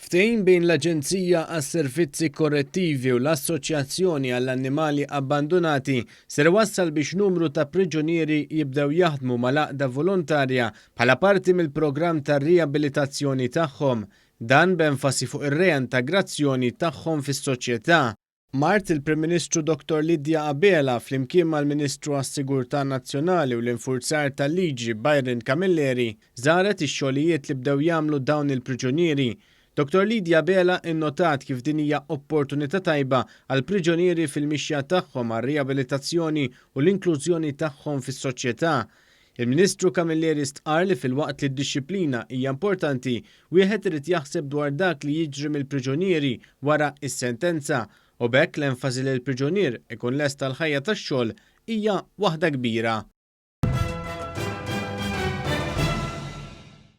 Ftehim bejn l-Aġenzija għas-Servizzi Korrettivi u l-Assoċjazzjoni għall-Annimali Abbandunati ser wassal biex numru ta' priġunieri jibdew jaħdmu mal-għaqda volontarja bħala parti mill-programm tar-rijabilitazzjoni tagħhom, dan b'enfasi fuq ir-reintegrazzjoni tagħhom fis-soċjetà. Mart il-Prim Ministru Dr. Lydia Abela flimkien mal-Ministru għas-Sigurtà Nazzjonali u l-Infurzar tal-Liġi Byron Camilleri żaret ix-xogħlijiet li bdew jagħmlu dawn il-priġunieri. Dr. Lydia Abela innotat kif din hija opportunità tajba għal priġunieri fil-mixja tagħhom għar-rijabilitazzjoni u l-inklużjoni tagħhom fis-soċjetà. Il-Ministru Camilleri stqar li fil-waqt li d-dixxiplina hija importanti, wieħed irid jaħseb dwar dak li jiġri mill-priġunieri wara s-sentenza u b'hekk l-enfasi li l-priġunier ikun lest tal-ħajja tax-xogħol hija waħda kbira.